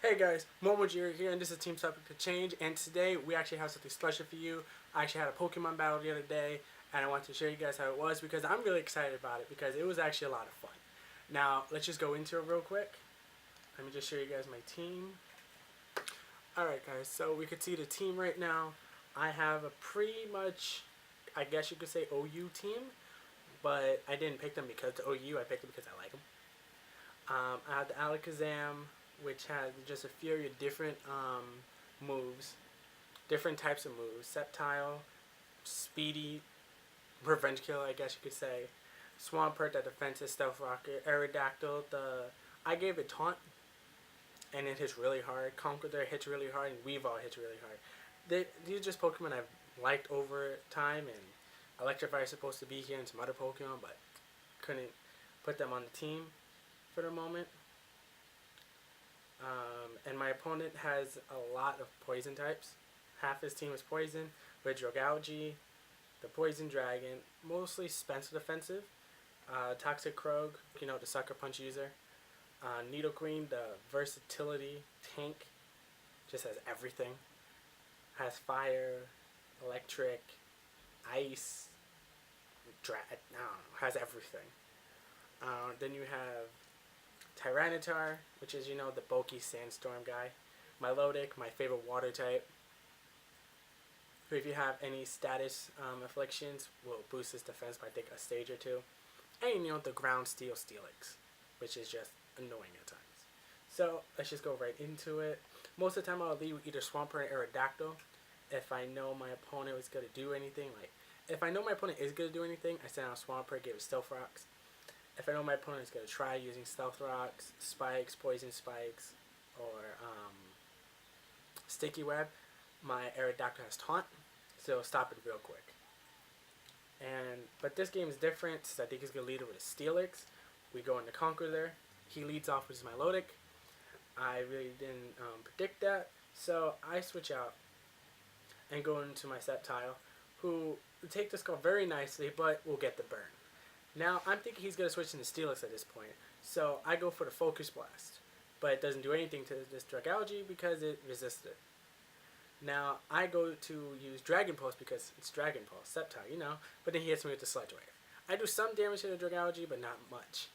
Hey guys, MomoJiri here, and this is Team Subject to Change, and today we actually have something special for you. I actually had a Pokemon battle the other day, and I want to show you guys how it was because I'm really excited about it because it was actually a lot of fun. Now, let's just go into it real quick. Let me just show you guys my team. Alright guys, so we could see the team right now. I have a pretty much, I guess you could say OU team, but I didn't pick them because the OU, I picked them because I like them. I have the Alakazam, which has just a few different moves, different types of moves. Sceptile, Speedy, Revenge Killer, I guess you could say. Swampert, the defensive Stealth Rocket. Aerodactyl, I gave it Taunt, and it hits really hard. Conqueror hits really hard, and Weavile hits really hard. These are just Pokemon I've liked over time, and Electrify is supposed to be here and some other Pokemon, but couldn't put them on the team for the moment. And my opponent has a lot of poison types. Half his team is poison, with Dragalge, the Poison Dragon, mostly Spencer defensive, Toxic Krog, the Sucker Punch user, Nidoqueen, the versatility tank, just has everything. Has fire, electric, ice, has everything. Then you have Tyranitar, which is, the bulky sandstorm guy. Milotic, my favorite water type. Who, if you have any status afflictions, will boost his defense by, I think, a stage or two. And, the ground steel Steelix, which is just annoying at times. So, let's just go right into it. Most of the time, I'll lead with either Swampert or Aerodactyl. If I know my opponent is going to do anything, if I know my opponent is going to do anything, I send out Swampert, give it Stealth Rocks. If I know my opponent is going to try using Stealth Rocks, Spikes, Poison Spikes, or Sticky Web, my Aerodactyl has Taunt, so it'll stop it real quick. But this game is different, since I think he's going to lead it with a Steelix. We go into Conqueror. He leads off with his Milotic. I really didn't predict that, so I switch out and go into my Sceptile, who will take this call very nicely, but will get the burn. Now, I'm thinking he's going to switch into Steelix at this point, so I go for the Focus Blast. But it doesn't do anything to this Dragalge because it resisted. Now, I go to use Dragon Pulse because it's Dragon Pulse, Sceptile, but then he hits me with the Sludge Wave. I do some damage to the Dragalge, but not much.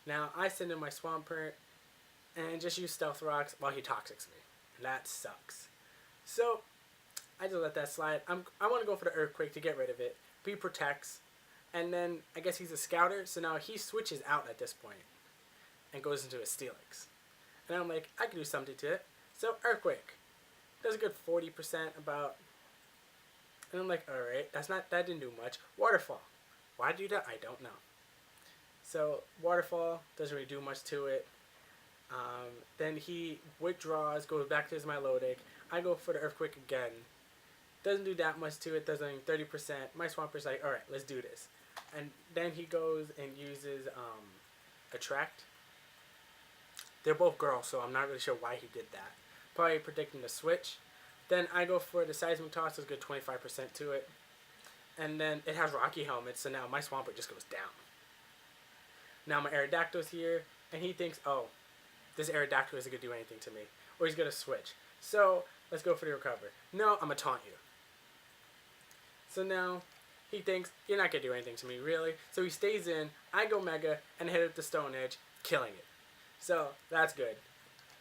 Now, I send in my Swampert and just use Stealth Rocks while he Toxics me. And that sucks. So, I just let that slide. I want to go for the Earthquake to get rid of it. He protects. And then, I guess he's a Scouter, so now he switches out at this point and goes into a Steelix. And I'm like, I can do something to it. So, Earthquake. Does a good 40% about. And I'm like, alright, that didn't do much. Waterfall. Why do that? I don't know. So, Waterfall doesn't really do much to it. Then he withdraws, goes back to his Milotic. I go for the Earthquake again. Doesn't do that much to it, does only 30%. My Swampert's like, alright, let's do this. And then he goes and uses Attract. They're both girls, so I'm not really sure why he did that. Probably predicting the switch. Then I go for the Seismic Toss, does a good 25% to it. And then it has Rocky Helmet, so now my Swampert just goes down. Now my Aerodactyl's here, and he thinks, oh, this Aerodactyl isn't going to do anything to me. Or he's going to switch. So, let's go for the Recover. No, I'm going to taunt you. So now, he thinks, you're not going to do anything to me, really. So he stays in, I go Mega, and hit it with the Stone Edge, killing it. So, that's good.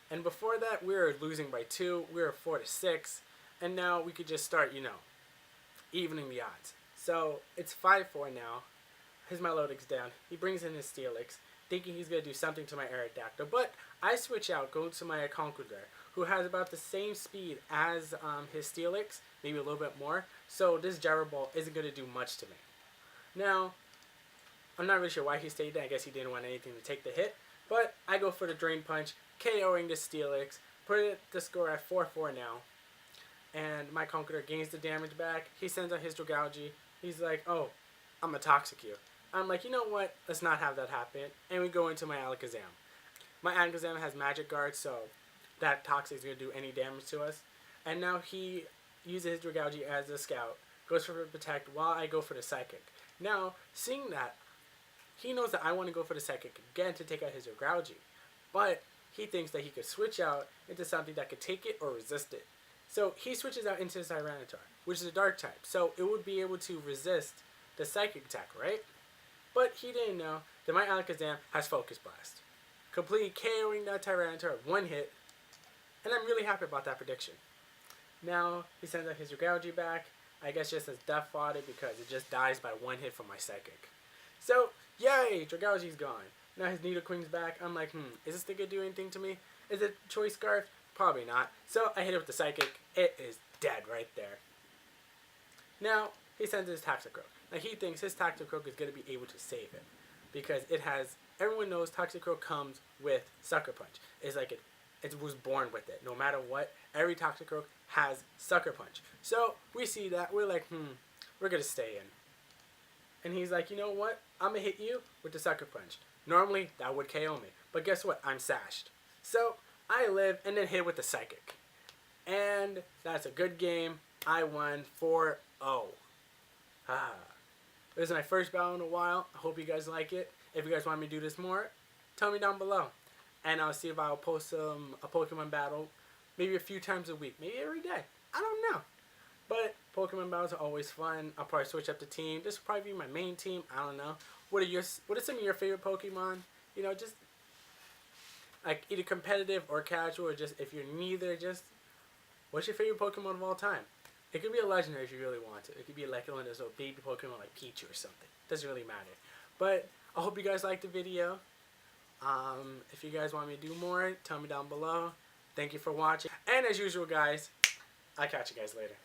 And before that, we were losing by 2, we were 4-6, and now we could just start, evening the odds. So, it's 5-4 now. His Milotic's down. He brings in his Steelix, thinking he's going to do something to my Aerodactyl. But I switch out, go to my Conqueror, who has about the same speed as his Steelix, maybe a little bit more. So this Gyro Ball isn't going to do much to me. Now, I'm not really sure why he stayed there. I guess he didn't want anything to take the hit. But I go for the Drain Punch, KOing the Steelix, putting the score at 4-4 now. And my Conqueror gains the damage back. He sends out his Dragalge. He's like, oh, I'm going to Toxic you. I'm like, you know what? Let's not have that happen. And we go into my Alakazam. My Alakazam has Magic Guard, so that Toxic is going to do any damage to us. And now he uses his Dragalge as a Scout, goes for Protect while I go for the Psychic. Now, seeing that, he knows that I want to go for the Psychic again to take out his Dragalge. But he thinks that he could switch out into something that could take it or resist it. So he switches out into his Tyranitar, which is a dark type. So it would be able to resist the psychic attack, right? But he didn't know that my Alakazam has Focus Blast, completely KOing that Tyranitar with one hit. And I'm really happy about that prediction. Now he sends out his Dragalge back. I guess just as death fodder because it just dies by one hit from my Psychic. So, yay! Dragalge's gone. Now his Nidoqueen's back. I'm like, is this thing gonna do anything to me? Is it Choice Scarf? Probably not. So I hit it with the Psychic. It is dead right there. Now he sends his Toxicroak. Now he thinks his Toxicroak is gonna be able to save him because it has. Everyone knows Toxicroak comes with Sucker Punch. It's like it was born with it. No matter what, every Toxicroak has Sucker Punch. So we see that. We're like, we're gonna stay in. And he's like, you know what? I'm gonna hit you with the Sucker Punch. Normally that would KO me, but guess what? I'm sashed. So I live and then hit with the Psychic. And that's a good game. I won 4-0. This is my first battle in a while. I hope you guys like it. If you guys want me to do this more, tell me down below. And I'll see if I'll post a Pokemon battle maybe a few times a week. Maybe every day. I don't know. But Pokemon battles are always fun. I'll probably switch up the team. This will probably be my main team. I don't know. What are some of your favorite Pokemon? You know, just like either competitive or casual, or just if you're neither, just what's your favorite Pokemon of all time? It could be a legendary if you really want to. It could be like one of those baby Pokemon like Pichu or something. Doesn't really matter. But I hope you guys liked the video. If you guys want me to do more, tell me down below. Thank you for watching. And as usual, guys, I'll catch you guys later.